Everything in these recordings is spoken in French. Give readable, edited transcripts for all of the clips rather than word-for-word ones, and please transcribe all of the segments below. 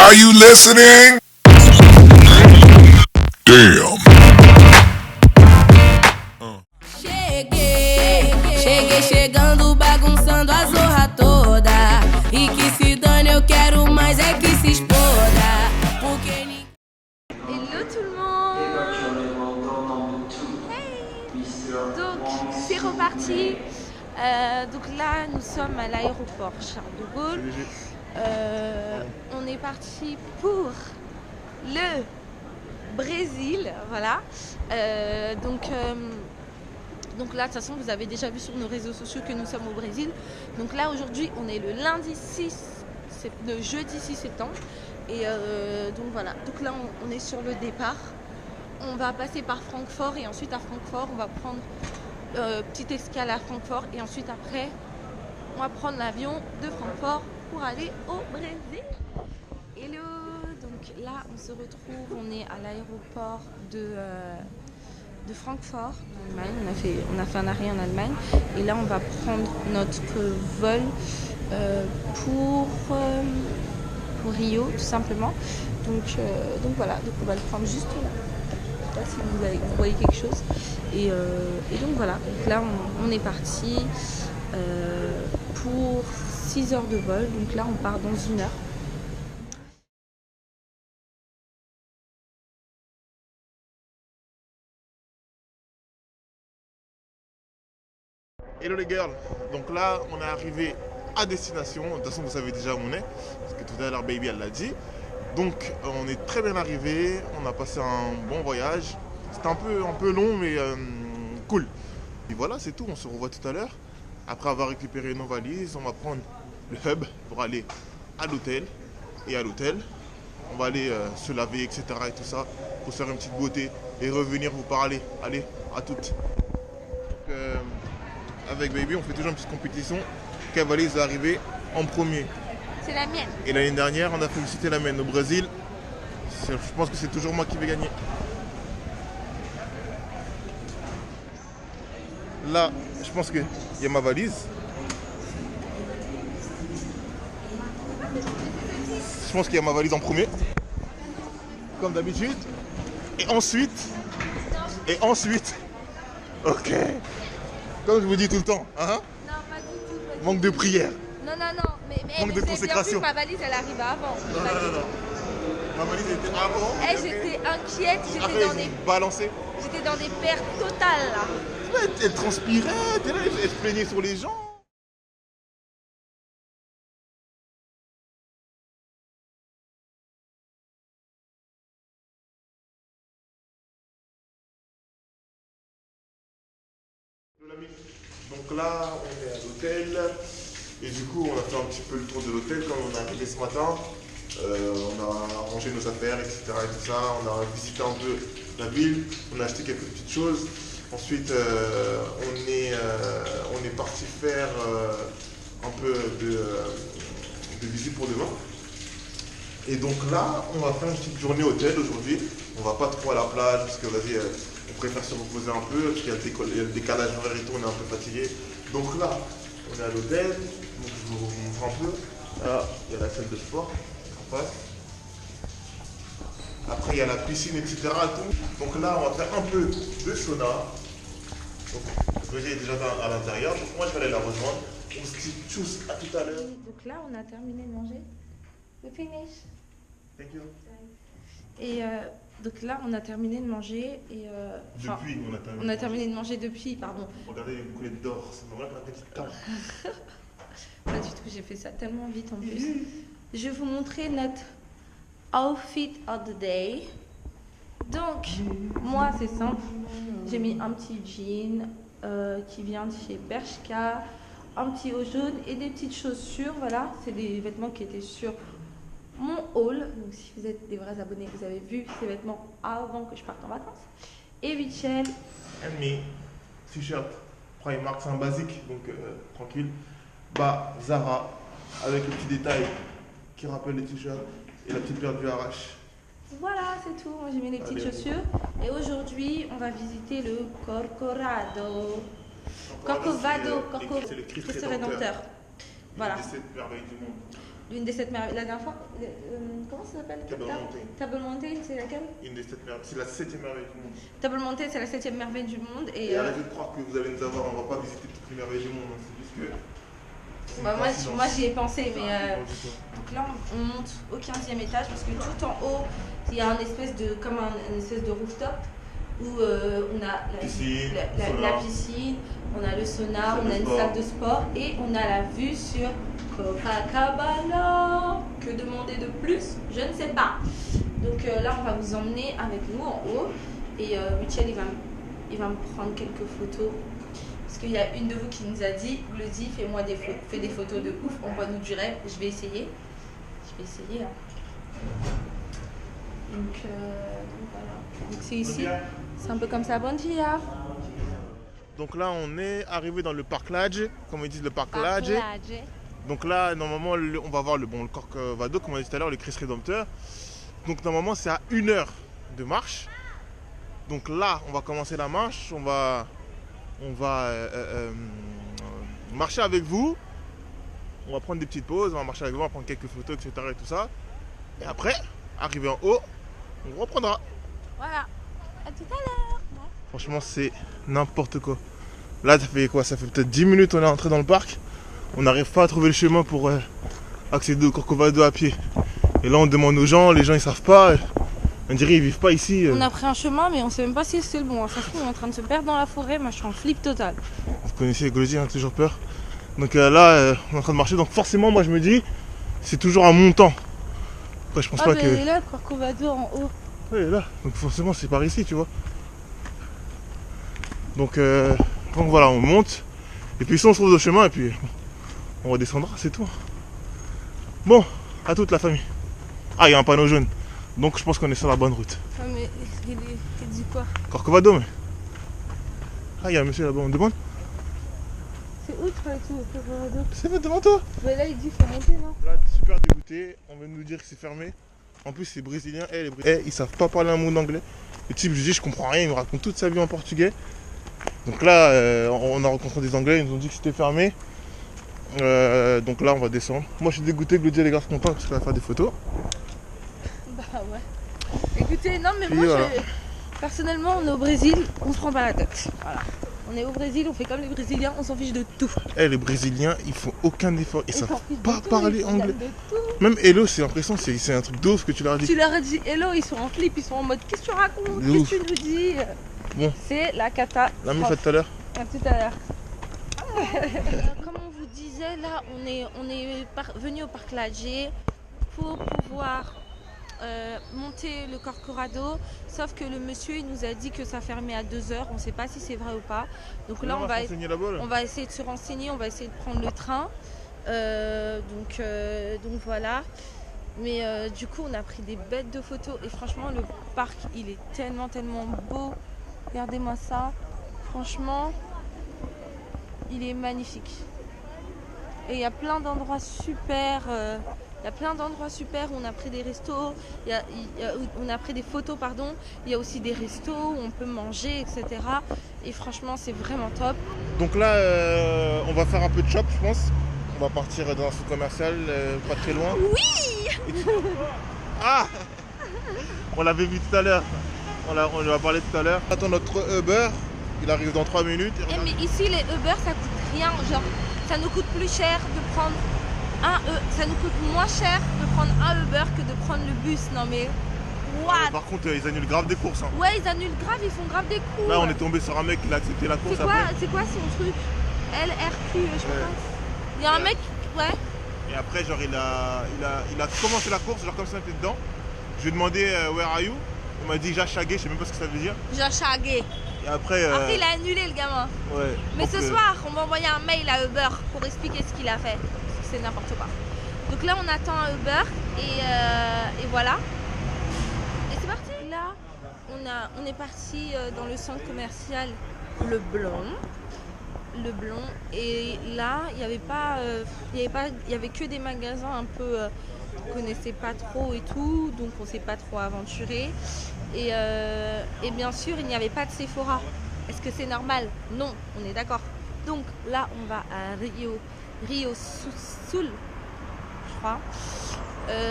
Are you listening? Damn. Cheguei chegando, bagunçando a zorra toda. E que se dane, eu quero mais é que se exploda. Porque Hello tout le monde. Hey. Donc c'est reparti. Donc là nous sommes à l'aéroport Charles de Gaulle. On est parti pour le Brésil, voilà. Donc là, de toute façon, vous avez déjà vu sur nos réseaux sociaux que nous sommes au Brésil. Donc là, aujourd'hui, on est le jeudi 6 septembre. Et donc voilà. Donc là, on est sur le départ. On va passer par Francfort et ensuite à Francfort, on va prendre petite escale à Francfort et ensuite après, on va prendre l'avion de Francfort pour aller au Brésil. Hello. Donc là, on se retrouve. On est à l'aéroport de Francfort, en Allemagne. On a fait un arrêt en Allemagne et là on va prendre notre vol pour Rio tout simplement. Donc voilà, donc on va le prendre juste là. Je sais pas si vous voyez quelque chose. Et donc voilà, donc là on est parti pour 6 heures de vol. Donc là on part dans 1 heure. Hello les girls, donc là on est arrivé à destination, de toute façon vous savez déjà où on est, parce que tout à l'heure Baby elle l'a dit. Donc on est très bien arrivé, on a passé un bon voyage, c'était un peu long mais cool. Et voilà c'est tout, on se revoit tout à l'heure. Après avoir récupéré nos valises, on va prendre le hub pour aller à l'hôtel. Et à l'hôtel, on va aller se laver etc. et tout ça, pour se faire une petite beauté et revenir vous parler. Allez, à toutes. Donc, avec Baby, on fait toujours une petite compétition. Quelle valise est arrivée en premier? C'est la mienne. Et l'année dernière, on a félicité la mienne au Brésil. Je pense que c'est toujours moi qui vais gagner. Là, je pense qu'il y a ma valise. Je pense qu'il y a ma valise en premier. Comme d'habitude. Et ensuite. Ok. Comme je vous dis tout le temps, hein? Non, pas du tout. Pas du Manque de prière. Non, Manque de consécration. Ma valise, elle arrive avant. Non. Ma valise était avant. J'étais inquiète, Après, j'étais dans des pertes totales là. Ouais, elle transpirait, elle se plaignait sur les gens. Donc là, on est à l'hôtel et du coup, on a fait un petit peu le tour de l'hôtel quand on est arrivé ce matin. On a rangé nos affaires, etc. et tout ça. On a visité un peu la ville, on a acheté quelques petites choses. Ensuite, on est parti faire un peu de visite pour demain. Et donc là, on va faire une petite journée hôtel aujourd'hui. On va pas trop à la plage parce que vas-y, on préfère se reposer un peu parce qu'il y a le décalage horaire et tout, on est un peu fatigué. Donc là, on est à l'hôtel. Donc je vous montre un peu. Là, il y a la salle de sport en face. Après, il y a la piscine, etc. Tout. Donc là, on va faire un peu de sauna. Donc, Roger est déjà à l'intérieur. Donc moi, je vais aller la rejoindre. On se dit tchuss, à tout à l'heure. Donc là, on a terminé de manger. We finish. Thank you. Et donc là, on a terminé de manger. On a terminé de manger depuis, pardon. Regardez les boucles d'or, c'est vraiment un petit temps. Pas du tout, j'ai fait ça tellement vite en plus. Je vais vous montrer notre outfit of the day. Donc, moi, c'est simple. J'ai mis un petit jean qui vient de chez Bershka, un petit haut jaune et des petites chaussures. Voilà, c'est des vêtements qui étaient sur mon haul. Donc, si vous êtes des vrais abonnés, vous avez vu ces vêtements avant que je parte en vacances. Et Michel. And me, t-shirt, Primark, c'est un basique, donc tranquille. Bas, Zara, avec le petit détail qui rappelle les t-shirts et la petite paire du Arrache. Voilà, c'est tout. Moi, j'ai mis les petites chaussures. Et aujourd'hui, on va visiter le Corcovado. C'est le Christ Rédempteur. Voilà. L'une des 7 merveilles du monde. L'une des 7 merveilles. La dernière fois, comment ça s'appelle? Table Mountain. Table Mountain, c'est laquelle? Une des 7 merveilles. C'est la 7e merveille du monde. Table Mountain, c'est la 7e merveille du monde. Et arrêtez de croire que vous allez nous avoir, on va pas visiter toutes les merveilles du monde. Hein. C'est juste que. Bah moi j'y ai pensé, mais donc là on monte au 15e étage parce que tout en haut il y a un espèce de rooftop où on a la piscine, on a le sauna, on a une salle de sport et on a la vue sur Copacabana. Que demander de plus? Je ne sais pas. Donc là on va vous emmener avec nous en haut et Michel il va me prendre quelques photos. Parce qu'il y a une de vous qui nous a dit, Glody, fais des photos de ouf, envoie-nous du rêve. Je vais essayer. Hein. Donc voilà. Donc c'est ici. C'est un peu comme ça. Bon dia. Donc là, on est arrivé dans le parc Lage, comme ils disent le parc Lage. Donc là, normalement, on va voir le Corcovado, comme on a dit tout à l'heure, le Christ Rédempteur. Donc normalement, c'est à 1 heure de marche. Donc là, on va commencer la marche. On va marcher avec vous, on va prendre des petites pauses, on va marcher avec vous, on va prendre quelques photos, etc. et tout ça. Et après, arrivé en haut, on reprendra. Voilà, à tout à l'heure. Franchement, c'est n'importe quoi. Là, ça fait quoi? Ça fait peut-être 10 minutes qu'on est entré dans le parc. On n'arrive pas à trouver le chemin pour accéder au Corcovado à pied. Et là, on demande aux gens, les gens ils savent pas. On dirait qu'ils vivent pas ici. On a pris un chemin, mais on sait même pas si c'est le bon. Ça se trouve, on est en train de se perdre dans la forêt. Moi, je suis en flip total. Vous connaissez Glody, hein, toujours peur. Donc là, on est en train de marcher. Donc forcément, moi, je me dis, c'est toujours un montant. Après, je pense pas que. Il est là, le Corcovado en haut. Ouais, là. Donc forcément, c'est par ici, tu vois. Donc voilà, on monte. Et puis, si on se trouve au chemin, et puis on redescendra, c'est tout. Bon, à toute la famille. Ah, il y a un panneau jaune. Donc je pense qu'on est sur la bonne route. Ah mais il dit quoi? Corcovado, mais. Ah, il y a un monsieur là-bas, on demande. C'est où toi et tout, Corcovado? C'est devant toi. Mais là il dit faut monter, non? Là, super dégoûté, on vient de nous dire que c'est fermé. En plus c'est brésilien, les Brésiliens, ils savent pas parler un mot d'anglais. Le type, je dis je comprends rien, il me raconte toute sa vie en portugais. Donc là, on a rencontré des Anglais, ils nous ont dit que c'était fermé. Donc là on va descendre. Moi je suis dégoûté, Glody et les gars sont contents parce qu'on va faire des photos. Bah ouais. Écoutez, non mais puis moi voilà. Personnellement on est au Brésil, on se prend pas la tête. Voilà. On est au Brésil, on fait comme les Brésiliens, on s'en fiche de tout. Les Brésiliens ils font aucun effort, ils savent pas parler anglais. Même hello, c'est l'impression, c'est un truc d'ouf que tu leur as dit. Tu leur as dit hello, ils sont en flip, ils sont en mode qu'est-ce que tu racontes, qu'est-ce que tu nous dis. Bon. C'est la cata. La même fait tout à l'heure. À tout à l'heure. Comme on vous disait, là on est venu au parc Lage pour pouvoir monter le Corcovado, sauf que le monsieur il nous a dit que ça fermait à 2h, on ne sait pas si c'est vrai ou pas. Donc là on va essayer de se renseigner, on va essayer de prendre le train. Donc voilà. Mais du coup on a pris des bêtes de photos et franchement le parc il est tellement beau. Regardez-moi ça. Franchement, il est magnifique. Et il y a plein d'endroits super. Il y a plein d'endroits super où on a pris des restos, on a pris des photos, pardon. Il y a aussi des restos où on peut manger, etc. Et franchement, c'est vraiment top. Donc là, on va faire un peu de shop, je pense. On va partir dans un centre commercial, pas très loin. Oui. Ah. On l'avait vu tout à l'heure. On lui a parlé tout à l'heure. On attend notre Uber. Il arrive dans 3 minutes. Mais ici, les Uber, ça coûte rien. Genre, ça nous coûte plus cher de prendre ça nous coûte moins cher de prendre un Uber que de prendre le bus. Non mais what? Par contre ils annulent grave des courses. Hein. Ouais, ils annulent grave, ils font grave des cours. Là on est tombé sur un mec qui a accepté la course. C'est quoi son truc? LRQ je pense. Il y a un mec, ouais. Et après genre il a commencé la course, genre comme ça il était dedans. Je lui ai demandé where are you? Il m'a dit Jachagé, je sais même pas ce que ça veut dire. Jachagé. Et après il a annulé le gamin. Ouais. Mais ce soir on va envoyer un mail à Uber pour expliquer ce qu'il a fait. C'est n'importe quoi. Donc là on attend un Uber et voilà. Et c'est parti. Là on est parti dans le centre commercial Le Blon. Et là il y avait que des magasins un peu qu'on connaissait pas trop et tout, donc on s'est pas trop aventuré. Et bien sûr il n'y avait pas de Sephora. Est-ce que c'est normal? Non, on est d'accord. Donc là on va à Rio Rio Sul, je crois.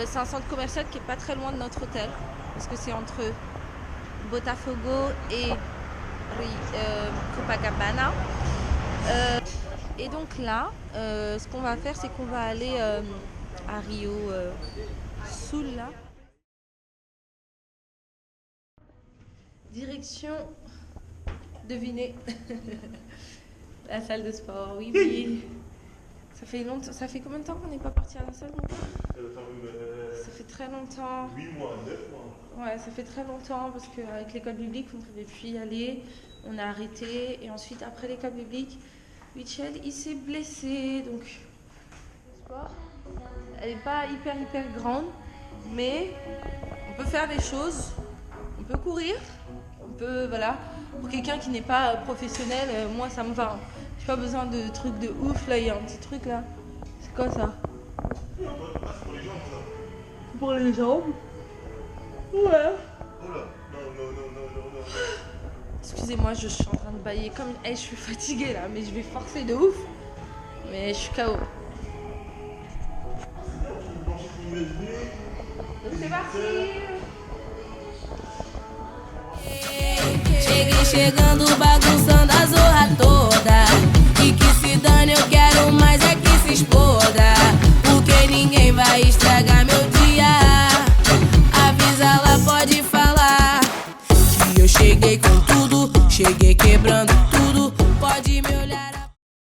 C'est un centre commercial qui est pas très loin de notre hôtel, parce que c'est entre Botafogo et Copacabana. Et donc là, ce qu'on va faire, c'est qu'on va aller à Rio Sul, là. Direction, devinez, la salle de sport, oui, oui. Ça fait longtemps. Ça fait combien de temps qu'on n'est pas parti à la salle? Ça fait très longtemps. 8 mois, 9 mois. Ouais, ça fait très longtemps parce qu'avec l'école biblique, on ne pouvait plus y aller. On a arrêté. Et ensuite, après l'école biblique, Michel, il s'est blessé. Donc, le sport, elle n'est pas hyper grande. Mais on peut faire des choses. On peut courir. On peut, voilà. Pour quelqu'un qui n'est pas professionnel, moi, ça me va. J'ai pas besoin de trucs de ouf. Là, il y a un petit truc là. C'est quoi ça? C'est pour les jambes, ça. Pour les jambes? Ouais. Oh là, non. Excusez-moi, je suis en train de bailler comme une... je suis fatiguée là, mais je vais forcer de ouf. Mais je suis KO. Donc c'est parti. Cheguei chegando, bagunçando a zorra toda. E que se dane, eu quero mais é que se exploda. Porque ninguém vai estragar